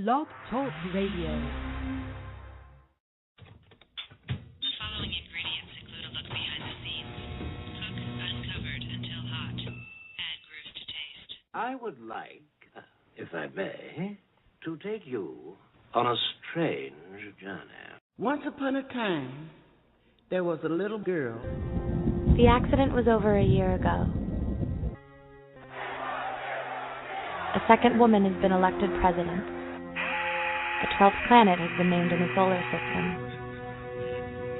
Blog Talk Radio. Following ingredients include a look behind the scenes. Cook uncovered until hot. Add grooves to taste. I would like, if I may, to take you on a strange journey. Once upon a time, there was a little girl. The accident was over a year ago. A second woman has been elected president. The 12th planet has been named in the solar system.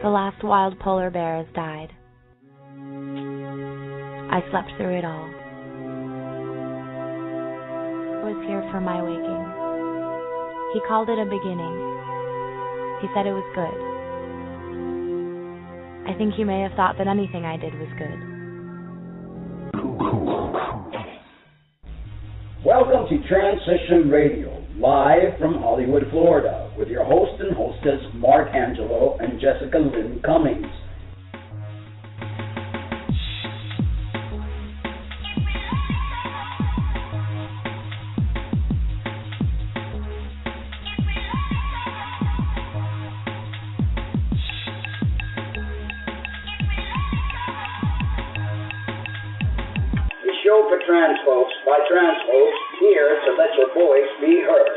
The last wild polar bear has died. I slept through it all. I was here for my waking. He called it a beginning. He said it was good. I think he may have thought that anything I did was good. Welcome to Transition Radio, live from Hollywood, Florida, with your host and hostess, Mark Angelo and Jessica Lynn Cummings. For trans folks, by trans folks, here to let your voice be heard.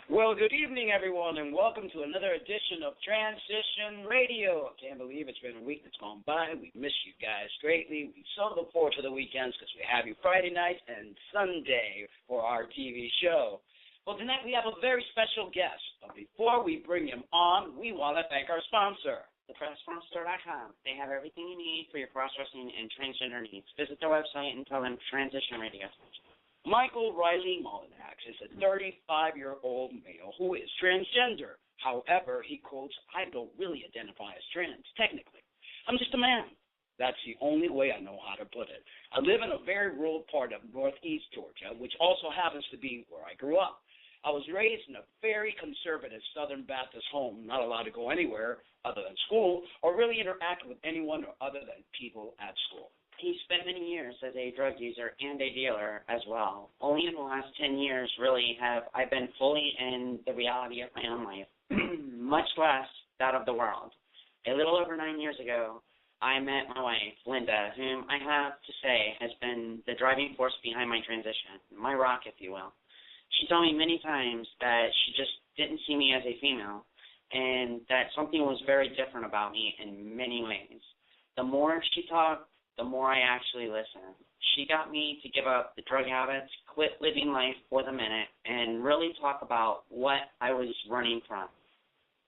Well, good evening, everyone, and welcome to another edition of Transition Radio. I can't believe it's been a week that's gone by. We miss you guys greatly. We so look forward to the weekends because we have you Friday night and Sunday for our TV show. Well, tonight we have a very special guest, but before we bring him on, we want to thank our sponsor. TheCrossFromStore.com. They have everything you need for your cross-dressing and transgender needs. Visit their website and tell them Transition Radio. Michael Riley Mullinax is a 35-year-old male who is transgender. However, he quotes, "I don't really identify as trans, technically. I'm just a man." That's the only way I know how to put it. I live in a very rural part of northeast Georgia, which also happens to be where I grew up. I was raised in a very conservative Southern Baptist home, not allowed to go anywhere other than school or really interact with anyone other than people at school. He spent many years as a drug user and a dealer as well. Only in the last 10 years, really, have I been fully in the reality of my own life, much less that of the world. A little over 9 years ago, I met my wife, Linda, whom I have to say has been the driving force behind my transition, my rock, if you will. She told me many times that she just didn't see me as a female and that something was very different about me in many ways. The more she talked, the more I actually listened. She got me to give up the drug habits, quit living life for the minute, and really talk about what I was running from.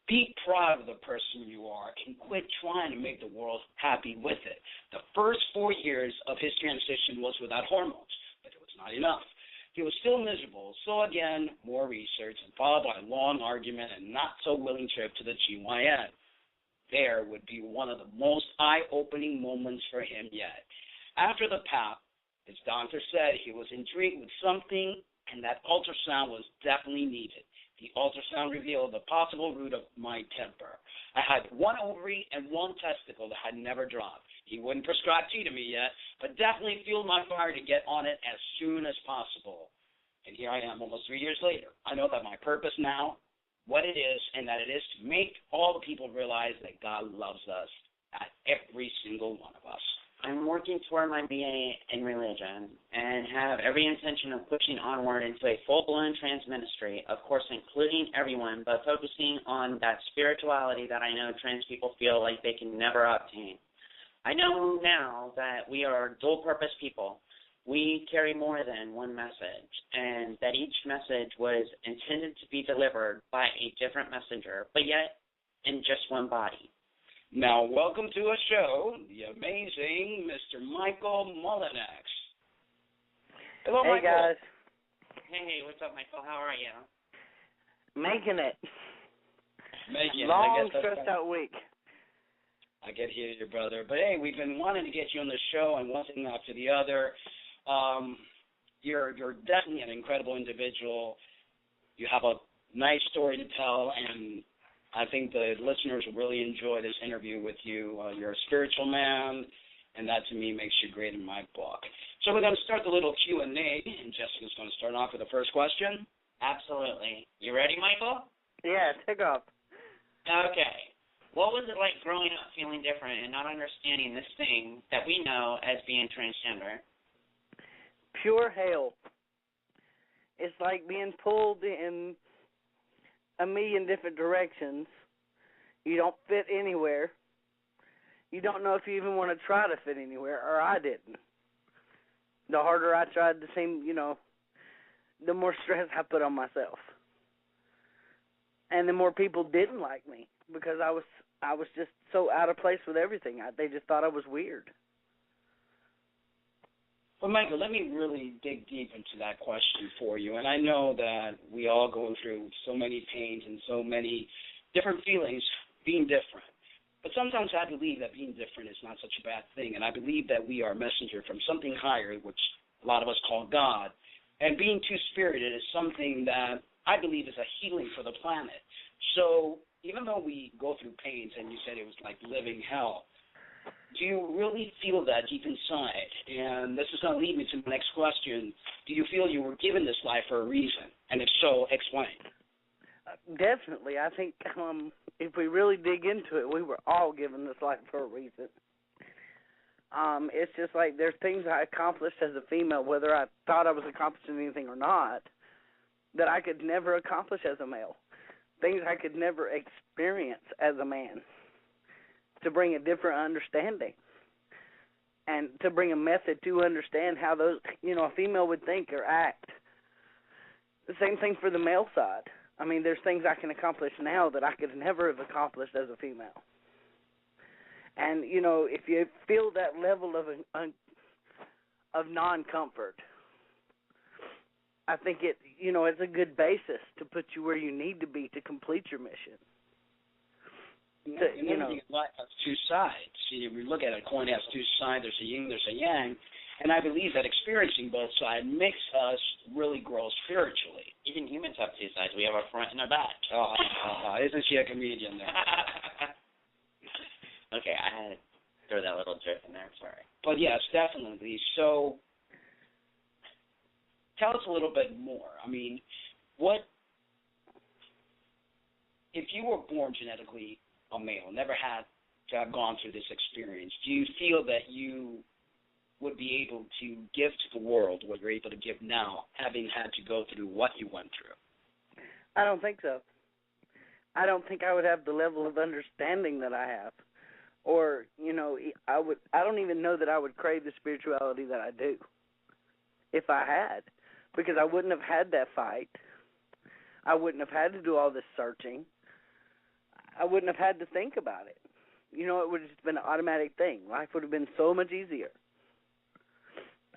Be proud of the person you are and quit trying to make the world happy with it. The first 4 years of his transition was without hormones, but it was not enough. He was still miserable, so again, more research and followed by a long argument and not so willing trip to the GYN. There would be one of the most eye-opening moments for him yet. After the PAP, his doctor said he was intrigued with something and that ultrasound was definitely needed. The ultrasound revealed the possible root of my temper. I had one ovary and one testicle that had never dropped. He wouldn't prescribe tea to me yet, but definitely fueled my fire to get on it as soon as possible. And here I am almost 3 years later. I know that my purpose now, what it is, and that it is to make all the people realize that God loves us, every single one of us. I'm working toward my BA in religion and have every intention of pushing onward into a full-blown trans ministry, of course including everyone, but focusing on that spirituality that I know trans people feel like they can never obtain. I know now that we are dual-purpose people. We carry more than one message, and that each message was intended to be delivered by a different messenger, but yet in just one body. Now, welcome to a show, the amazing Mr. Michael Mullinax. Hello, hey, Michael. Guys. Hey, what's up, Michael? How are you? Making it. Long, stressed out week. I get here, your brother. But, hey, we've been wanting to get you on the show and one thing after the other. you're definitely an incredible individual. You have a nice story to tell, and I think the listeners will really enjoy this interview with you. You're a spiritual man, and that to me makes you great in my book. So we're going to start the little Q&A, and Jessica's going to start off with the first question. Absolutely. You ready, Michael? Yeah, take off. Okay. What was it like growing up feeling different and not understanding this thing that we know as being transgender? Pure hell. It's like being pulled in a million different directions. You don't fit anywhere. You don't know if you even want to try to fit anywhere, or I didn't. The harder I tried to seem, the more stress I put on myself. And the more people didn't like me because I was just so out of place with everything. They just thought I was weird. Well, Michael, let me really dig deep into that question for you. And I know that we all go through so many pains and so many different feelings being different. But sometimes I believe that being different is not such a bad thing. And I believe that we are a messenger from something higher, which a lot of us call God. And being two-spirited is something that I believe is a healing for the planet. So even though we go through pains, and you said it was like living hell, do you really feel that deep inside? And this is going to lead me to the next question. Do you feel you were given this life for a reason? And if so, explain. Definitely. I think if we really dig into it, we were all given this life for a reason. It's just like there's things I accomplished as a female, whether I thought I was accomplishing anything or not, that I could never accomplish as a male. Things I could never experience as a man, to bring a different understanding and to bring a method to understand how those, a female would think or act. The same thing for the male side. I mean, there's things I can accomplish now that I could never have accomplished as a female. And, if you feel that level of non-comfort, I think it's a good basis to put you where you need to be to complete your mission. Life has two sides. See, if we look at it, a coin has two sides. There's a yin, there's a yang. And I believe that experiencing both sides makes us really grow spiritually. Even humans have two sides. We have our front and our back. Isn't she a comedian there? Okay, I had to throw that little joke in there. Sorry. But yes, definitely. So tell us a little bit more. I mean, if you were born genetically a male, never had to have gone through this experience, do you feel that you would be able to give to the world what you're able to give now, having had to go through what you went through? I don't think so. I don't think I would have the level of understanding that I have. Or, I don't even know that I would crave the spirituality that I do if I had, because I wouldn't have had that fight. I wouldn't have had to do all this searching. I wouldn't have had to think about it. It would have just been an automatic thing. Life would have been so much easier.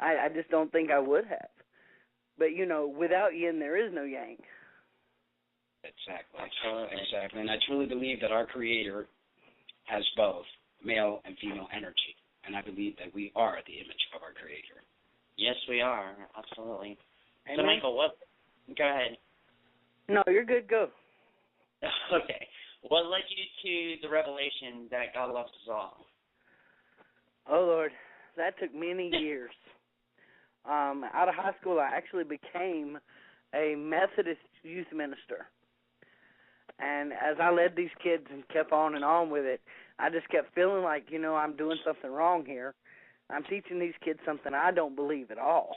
I just don't think I would have. But, without yin, there is no yang. Exactly. And I truly believe that our Creator has both male and female energy. And I believe that we are the image of our Creator. Yes, we are. Absolutely. Amen. So, Michael, go ahead. No, you're good. Go. Okay. What led you to the revelation that God loves us all? Oh, Lord. That took many years. Out of high school, I actually became a Methodist youth minister. And as I led these kids and kept on and on with it, I just kept feeling like, I'm doing something wrong here. I'm teaching these kids something I don't believe at all.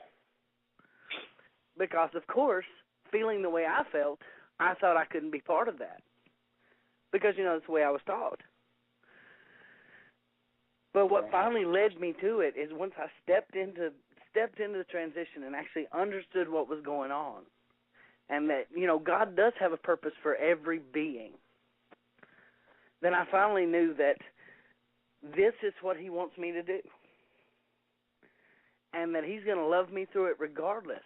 Because, of course, feeling the way I felt, I thought I couldn't be part of that. Because, that's the way I was taught. But what finally led me to it is once I stepped into the transition and actually understood what was going on. And that, God does have a purpose for every being. Then I finally knew that this is what He wants me to do. And that He's going to love me through it regardless.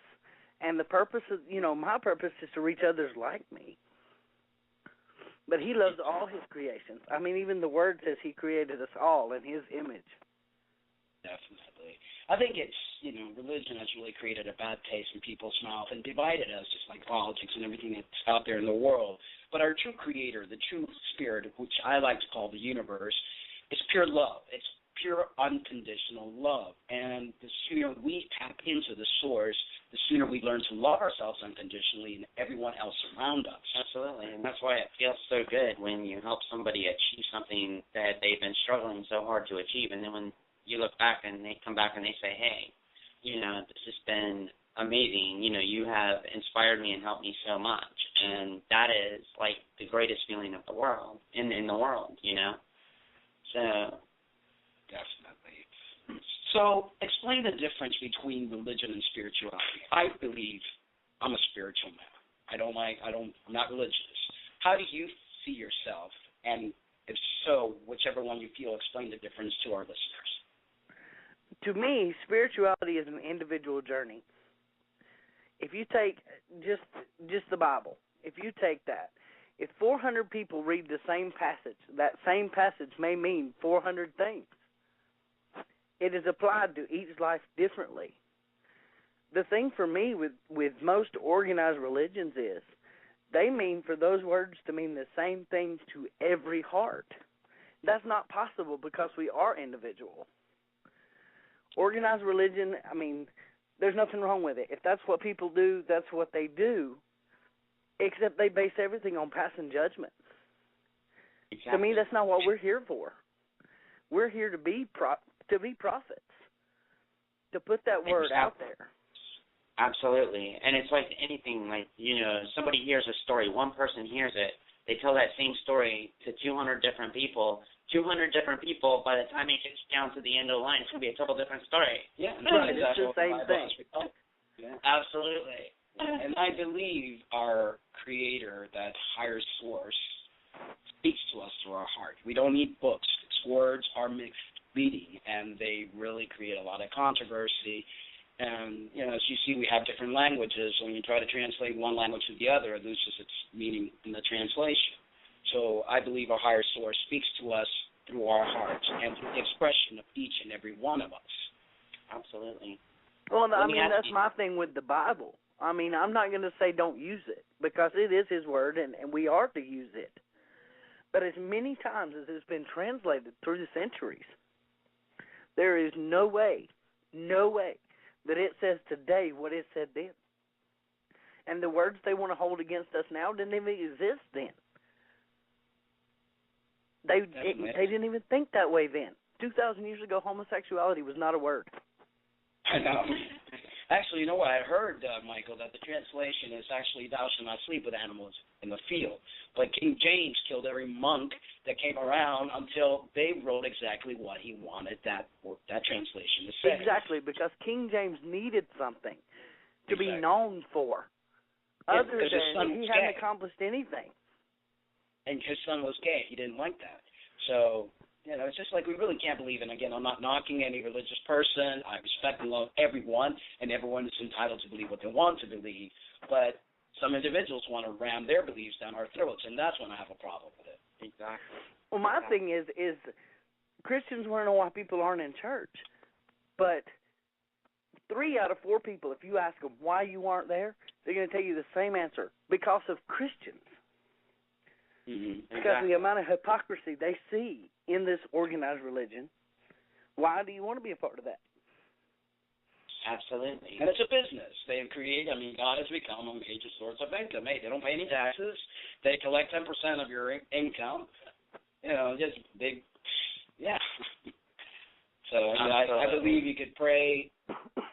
And the purpose of, my purpose is to reach others like me. But He loves all His creations. I mean, even the Word says He created us all in His image. Definitely. I think it's, religion has really created a bad taste in people's mouth and divided us, just like politics and everything that's out there in the world. But our true creator, the true spirit, which I like to call the universe, is pure love. It's pure unconditional love. And the sooner we tap into the source, the sooner we learn to love ourselves unconditionally and everyone else around us. Absolutely. And that's why it feels so good when you help somebody achieve something that they've been struggling so hard to achieve. And then when you look back and they come back and they say, hey, this has been amazing. You have inspired me and helped me so much. And that is like the greatest feeling of the world, in the world, So. Definitely. So explain the difference between religion and spirituality. I believe I'm a spiritual man. I'm not religious. How do you see yourself? And if so, whichever one you feel, explain the difference to our listeners. To me, spirituality is an individual journey. If you take just the Bible, if you take that, if 400 people read the same passage, that same passage may mean 400 things. It is applied to each life differently. The thing for me with most organized religions is they mean for those words to mean the same thing to every heart. That's not possible because we are individual. Organized religion, there's nothing wrong with it. If that's what people do, that's what they do, except they base everything on passing judgment. Exactly. To me, that's not what we're here for. We're here to be prophets, to put that word out there. Absolutely. And it's like anything, somebody hears a story, one person hears it, they tell that same story to 200 different people. 200 different people, by the time it gets down to the end of the line, it's going to be a total different story. Yeah, right. It's the same thing. Yeah. Absolutely. And I believe our Creator, that higher source, speaks to us through our heart. We don't need books. Its words are mixed reading, and they really create a lot of controversy. And, as you see, we have different languages. When you try to translate one language to the other, it loses its meaning in the translation. So I believe our higher source speaks to us through our hearts and through the expression of each and every one of us. Absolutely. Well, that's my thing with the Bible. I'm not going to say don't use it because it is His Word and we are to use it. But as many times as it's been translated through the centuries, there is no way that it says today what it said then. And the words they want to hold against us now didn't even exist then. They didn't even think that way then. 2,000 years ago, homosexuality was not a word. I know. Actually, you know what I heard, Michael, that the translation is actually thou shalt not sleep with animals in the field. But King James killed every monk that came around until they wrote exactly what he wanted that translation to say. Exactly, because King James needed something to be known for. Other than he hadn't accomplished anything. And his son was gay. He didn't like that. So, it's just like we really can't believe. And again, I'm not knocking any religious person. I respect and love everyone, and everyone is entitled to believe what they want to believe. But some individuals want to ram their beliefs down our throats, and that's when I have a problem with it. Exactly. Well, my thing is Christians want to know why people aren't in church. But 3 out of 4 people, if you ask them why you aren't there, they're going to tell you the same answer: because of Christians. Mm-hmm. Because of the amount of hypocrisy they see in this organized religion. Why do you want to be a part of that? Absolutely. And it's a business. They create, God has become a major source of income. Hey, they don't pay any taxes. They collect 10% of your income. Just big, yeah. So I believe you could pray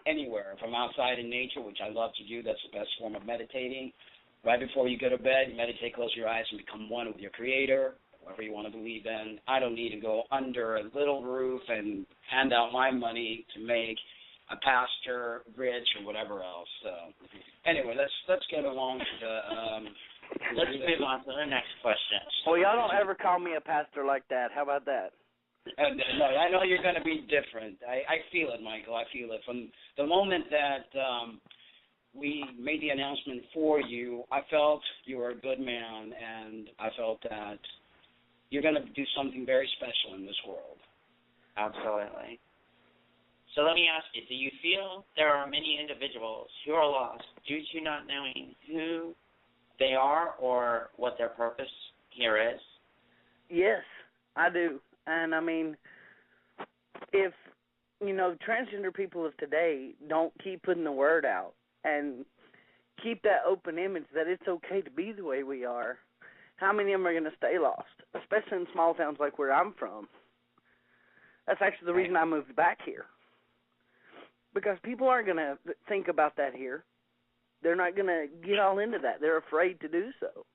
anywhere. If I'm outside in nature, which I love to do, that's the best form of meditating. Right before you go to bed, meditate, close your eyes, and become one with your Creator, whatever you want to believe in. I don't need to go under a little roof and hand out my money to make a pastor rich or whatever else. So, anyway, let's get along to the. Let's move on to the next question. Well, y'all don't ever call me a pastor like that. How about that? No, I know you're going to be different. I feel it, Michael. I feel it. From the moment that we made the announcement for you, I felt you were a good man, and I felt that you're going to do something very special in this world. Absolutely. So let me ask you, do you feel there are many individuals who are lost due to not knowing who they are or what their purpose here is? Yes, I do. And I mean, if, transgender people of today don't keep putting the word out and keep that open image that it's okay to be the way we are, how many of them are going to stay lost, especially in small towns like where I'm from? That's actually the reason I moved back here. Because people aren't going to think about that here. They're not going to get all into that. They're afraid to do so.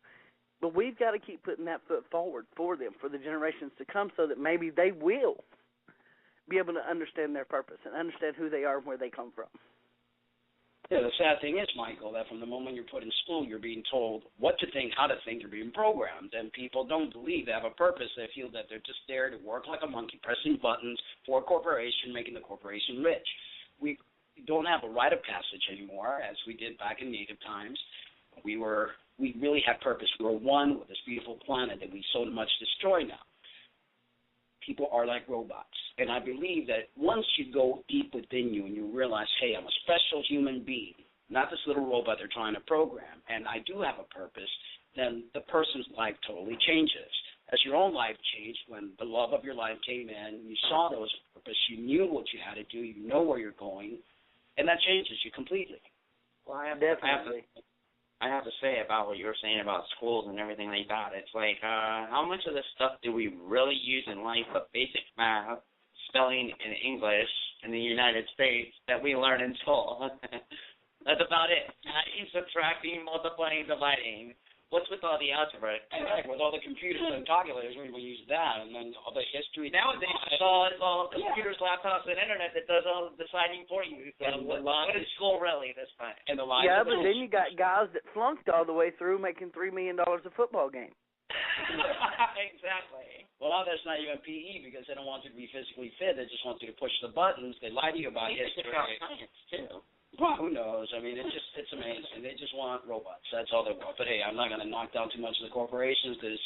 But we've got to keep putting that foot forward for them, for the generations to come, so that maybe they will be able to understand their purpose and understand who they are and where they come from. Yeah, the sad thing is, Michael, that from the moment you're put in school, you're being told what to think, how to think, you're being programmed, and people don't believe they have a purpose. They feel that they're just there to work like a monkey, pressing buttons for a corporation, making the corporation rich. We don't have a rite of passage anymore, as we did back in Native times. We really had purpose. We were one with this beautiful planet that we so much destroy now. People are like robots. And I believe that once you go deep within you and you realize, hey, I'm a special human being, not this little robot they're trying to program, and I do have a purpose, then the person's life totally changes. As your own life changed when the love of your life came in, you saw those purpose, you knew what you had to do, you know where you're going, and that changes you completely. Well, I have to say about what you were saying about schools and everything like that. It's like, how much of this stuff do we really use in life, but basic math, spelling, and English in the United States that we learn in school? That's about it. Adding, subtracting, multiplying, dividing. What's with all the algebra? Right, with all the computers and calculators, we use that, and then all the history. Nowadays, it's all computers, laptops, and internet that does all the deciding for you. So what is school really this time? And the but then you got guys that flunked all the way through making $3 million a football game. Exactly. Well, now that's not even PE because they don't want you to be physically fit. They just want you to push the buttons. They lie to you about history. Science, too. Well, who knows? I mean, it's amazing. They just want robots. That's all they want. But, hey, I'm not going to knock down too much of the corporations because,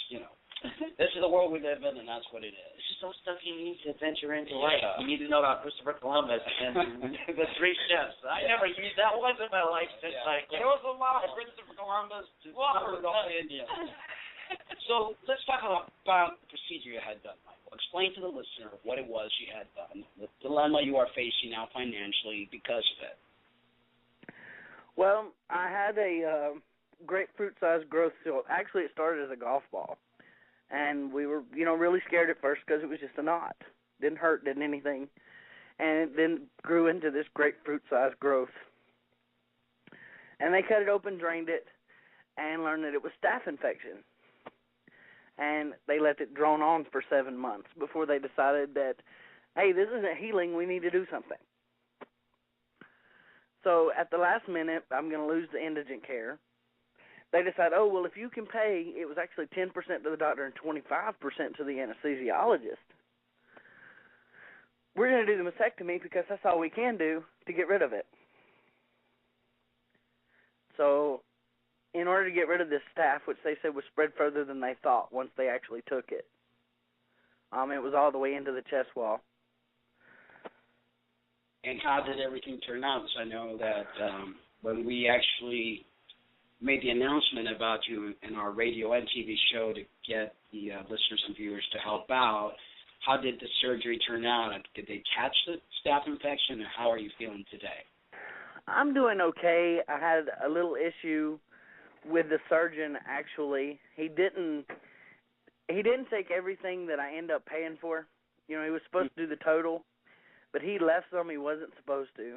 this is the world we live in, and that's what it is. It's just some stuff you need to venture into life. You need to know about Christopher Columbus and the three ships. I never used that once in my life. Just like, there was a lot of Christopher Columbus. India. So let's talk about the procedure you had done, Michael. Explain to the listener what it was you had done, the dilemma you are facing now financially because of it. Well, I had a grapefruit-sized growth. So actually, it started as a golf ball, and we were, really scared at first because it was just a knot. Didn't hurt, didn't anything, and it then grew into this grapefruit-sized growth. And they cut it open, drained it, and learned that it was staph infection. And they left it drone on for 7 months before they decided that, hey, this isn't healing, we need to do something. So at the last minute, I'm going to lose the indigent care. They decided, if you can pay, it was actually 10% to the doctor and 25% to the anesthesiologist. We're going to do the mastectomy because that's all we can do to get rid of it. So in order to get rid of this staph, which they said was spread further than they thought once they actually took it, it was all the way into the chest wall. And how did everything turn out? So I know that when we actually made the announcement about you in our radio and TV show to get the listeners and viewers to help out, how did the surgery turn out? Did they catch the staph infection, or how are you feeling today? I'm doing okay. I had a little issue with the surgeon, actually. He didn't take everything that I end up paying for. He was supposed to do the total, but he left some he wasn't supposed to.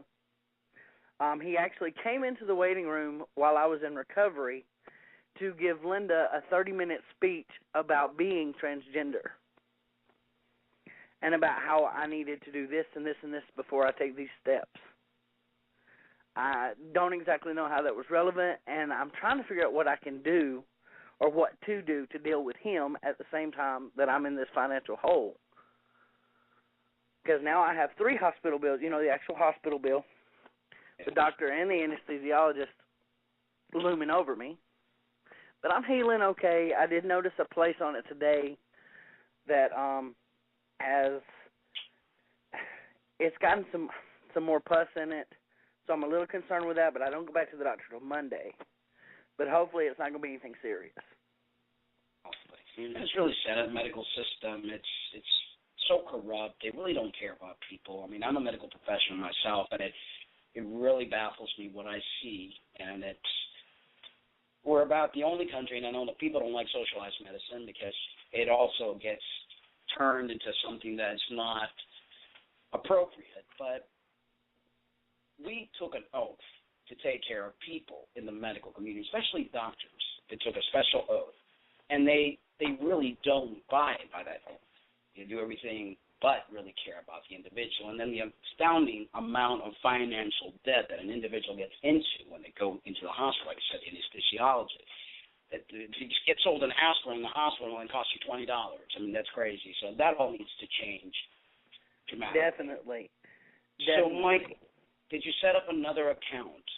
He actually came into the waiting room while I was in recovery to give Linda a 30-minute speech about being transgender and about how I needed to do this and this and this before I take these steps. I don't exactly know how that was relevant, and I'm trying to figure out what I can do or what to do to deal with him at the same time that I'm in this financial hole. Because now I have 3 hospital bills, the actual hospital bill, the doctor and the anesthesiologist looming over me. But I'm healing okay. I did notice a place on it today that it's gotten some, some more pus in it. So I'm a little concerned with that, but I don't go back to the doctor till Monday. But hopefully it's not going to be anything serious. It's really sad. The medical system, it's so corrupt. They really don't care about people. I mean, I'm a medical professional myself, and it really baffles me what I see. And we're about the only country, and I know that people don't like socialized medicine because it also gets turned into something that's not appropriate. But we took an oath to take care of people in the medical community, especially doctors. They took a special oath. And they really don't buy that oath. They do everything but really care about the individual. And then the astounding amount of financial debt that an individual gets into when they go into the hospital, like I said, anesthesiology. That if you get sold an aspirin in the hospital and it costs you $20. I mean, that's crazy. So that all needs to change dramatically. Definitely. So, Mike, did you set up another account?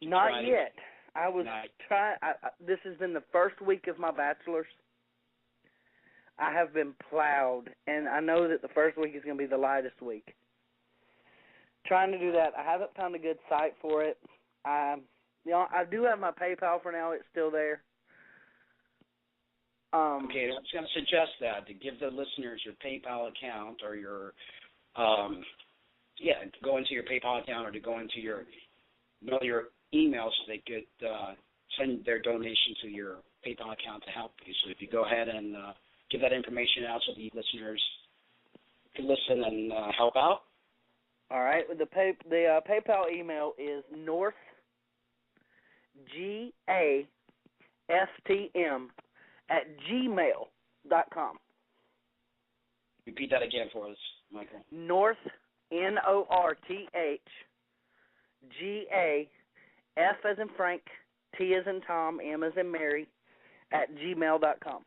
Not yet. I was trying. This has been the first week of my bachelor's. I have been plowed, and I know that the first week is going to be the lightest week. Trying to do that. I haven't found a good site for it. I do have my PayPal for now. It's still there. Okay, I was going to suggest that, to give the listeners your PayPal account or your, to go into your PayPal account or to go into your email so they could send their donation to your PayPal account to help you. So if you go ahead and give that information out so the listeners can listen and help out. All right. The PayPal email is northgaftm@gmail.com. Repeat that again for us, Michael. North, NORTH, GA, F as in Frank, T as in Tom, M as in Mary, @gmail.com.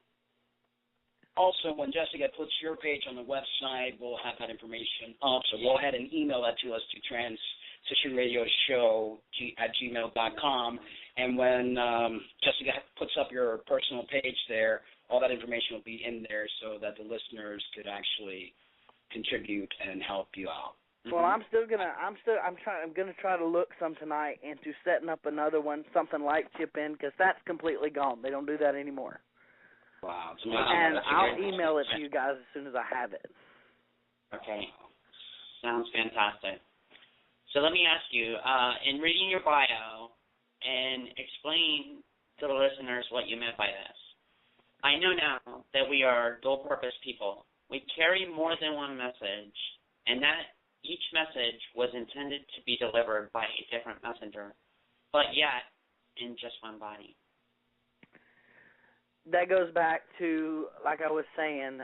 Also, when Jessica puts your page on the website, we'll have that information up. So go ahead and email that to us to transitionradioshow@gmail.com. And when Jessica puts up your personal page there, all that information will be in there so that the listeners could actually contribute and help you out. Well, I'm gonna try to look some tonight into setting up another one, something like Chip In, because that's completely gone. They don't do that anymore. Wow. And I'll email it to you guys as soon as I have it. Okay. Sounds fantastic. So let me ask you, in reading your bio, and explain to the listeners what you meant by this. I know now that we are dual-purpose people. We carry more than one message, and that each message was intended to be delivered by a different messenger, but yet in just one body. That goes back to, like I was saying,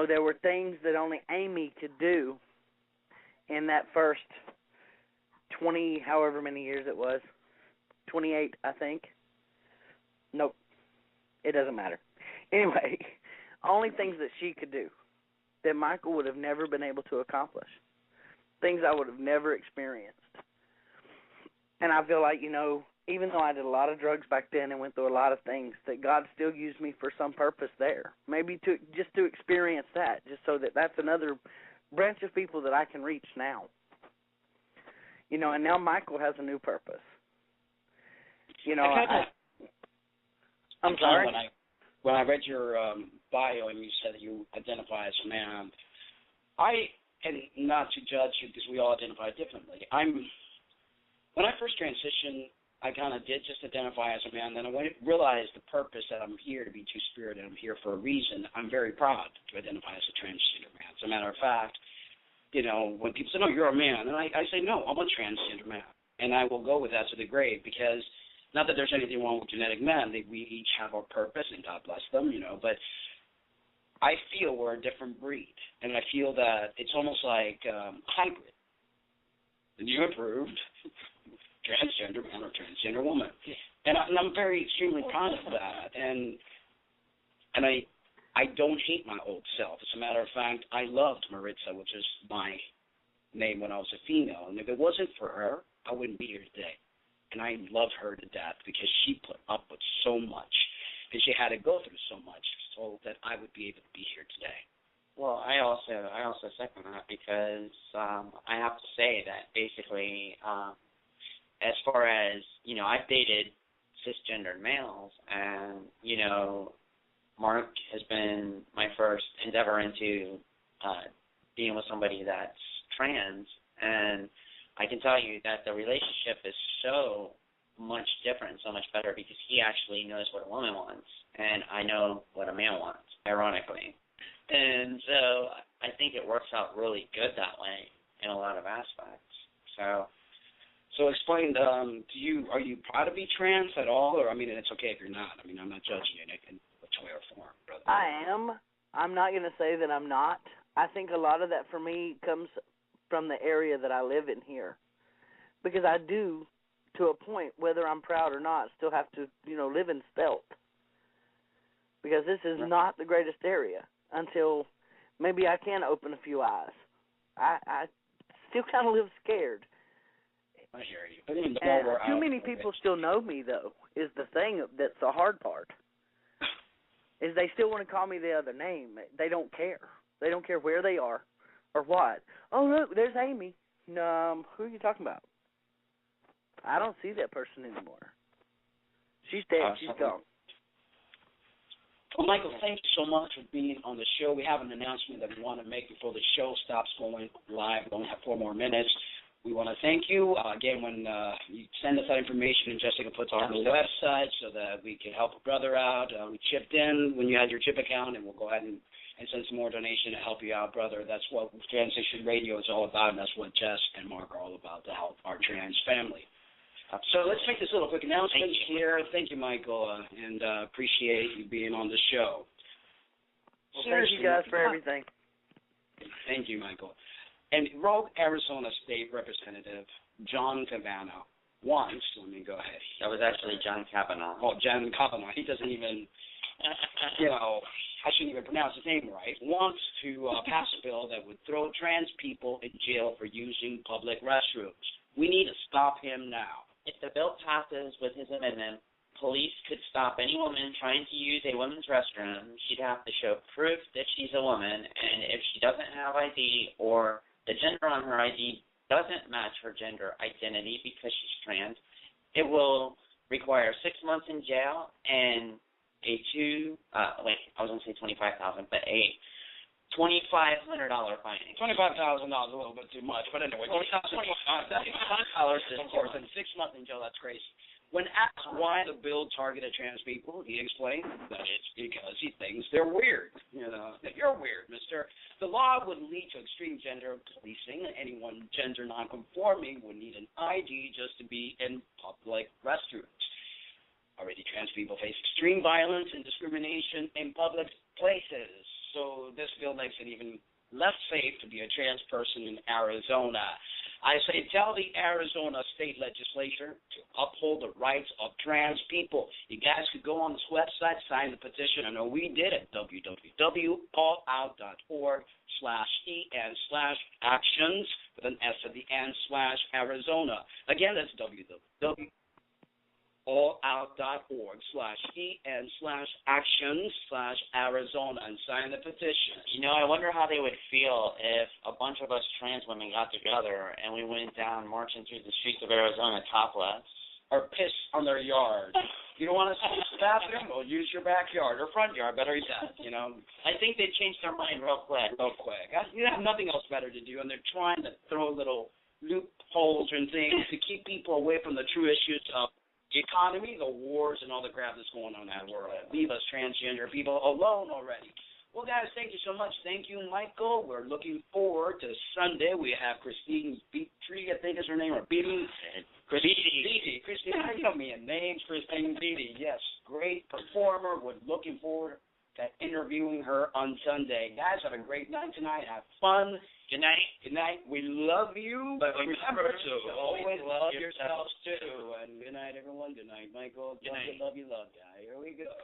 there were things that only Amy could do in that first 20, however many years it was, 28, I think. Nope, it doesn't matter. Anyway, only things that she could do that Michael would have never been able to accomplish, things I would have never experienced. And I feel like, even though I did a lot of drugs back then and went through a lot of things, that God still used me for some purpose there. Maybe to experience that, just so that's another branch of people that I can reach now. And now Michael has a new purpose. I'm sorry? When I read your bio and you said that you identify as a man, and not to judge you because we all identify differently, when I first transitioned, I kind of did just identify as a man. Then I realized the purpose that I'm here to be two-spirit and I'm here for a reason. I'm very proud to identify as a transgender man. As a matter of fact, when people say, no, you're a man, and I say, no, I'm a transgender man. And I will go with that to the grave because not that there's anything wrong with genetic men. We each have our purpose, and God bless them, but I feel we're a different breed. And I feel that it's almost like hybrid. And you approved transgender man or transgender woman. And I'm very extremely proud of that. And I don't hate my old self. As a matter of fact, I loved Maritza, which is my name when I was a female. And if it wasn't for her, I wouldn't be here today. And I love her to death because she put up with so much. And she had to go through so much so that I would be able to be here today. Well, I also second that because I have to say that basically, as far as I've dated cisgendered males, and Mark has been my first endeavor into being with somebody that's trans, and I can tell you that the relationship is so much different, so much better, because he actually knows what a woman wants, and I know what a man wants, ironically. And so I think it works out really good that way in a lot of aspects. So explain, are you proud to be trans at all? Or, I mean, it's okay if you're not. I mean, I'm not judging you in which way or form, brother. I am. I'm not going to say that I'm not. I think a lot of that for me comes from the area that I live in here. Because I do, to a point, whether I'm proud or not, still have to, live in stealth. Because this is not the greatest area until maybe I can open a few eyes. I still kind of live scared. I hear you. But even too many people still know me, though, is the thing that's the hard part. Is they still want to call me the other name. They don't care. They don't care where they are or what. Oh, look, there's Amy. Who are you talking about? I don't see that person anymore. She's dead. She's gone. Well, Michael, thank you so much for being on the show. We have an announcement that we want to make before the show stops going live. We only have 4 more minutes. We want to thank you. Again, when you send us that information, and Jessica puts it on the website so that we can help a brother out. We chipped in when you had your chip account, and we'll go ahead and send some more donation to help you out, brother. That's what Transition Radio is all about, and that's what Jess and Mark are all about, to help our trans family. So let's make this little quick announcement here. Thank you, Michael, and appreciate you being on the show. Well, thank you guys for everything. Thank you, Michael. And Rogue Arizona State Representative John Kavanaugh once, let me go ahead. That was actually John Kavanaugh. Oh, John Kavanaugh. He doesn't even, I shouldn't even pronounce his name right, wants to pass a bill that would throw trans people in jail for using public restrooms. We need to stop him now. If the bill passes with his amendment, police could stop any woman trying to use a women's restroom. She'd have to show proof that she's a woman, and if she doesn't have ID or the gender on her ID doesn't match her gender identity because she's trans, it will require 6 months in jail and a I was going to say $25,000, but a $2,500 fine. $25,000 is a little bit too much, but anyway, $25,000 of course, and 6 months in jail, that's crazy. When asked why the bill targeted trans people, he explained that it's because he thinks they're weird. That you're weird, mister. The law would lead to extreme gender policing, and anyone gender nonconforming would need an ID just to be in public restrooms. Already trans people face extreme violence and discrimination in public places, so this bill makes it even less safe to be a trans person in Arizona. I say tell the Arizona State Legislature to uphold the rights of trans people. You guys could go on this website, sign the petition. I know we did at www.allout.org/en/actions with an S at the end /Arizona. Again, that's www.allout.org/en/actions/Arizona and sign the petition. I wonder how they would feel if a bunch of us trans women got together and we went down marching through the streets of Arizona topless. Or piss on their yard. You don't want to use the bathroom? Well, use your backyard or front yard. Better yet, I think they'd change their mind real quick. You have nothing else better to do, and they're trying to throw little loopholes and things to keep people away from the true issues of the economy, the wars, and all the crap that's going on in that world. Leave us transgender people alone already. Well, guys, thank you so much. Thank you, Michael. We're looking forward to Sunday. We have Christine Beatty, I think is her name, or Beatty. Christine, I know me in names. Christine Beatty, yes, great performer. We're looking forward to interviewing her on Sunday. Guys, have a great night tonight. Have fun. Good night. Good night. We love you, but remember to always love yourselves, too. And good night, everyone. Good night, Michael. Good night. Love you, guy. Here we go.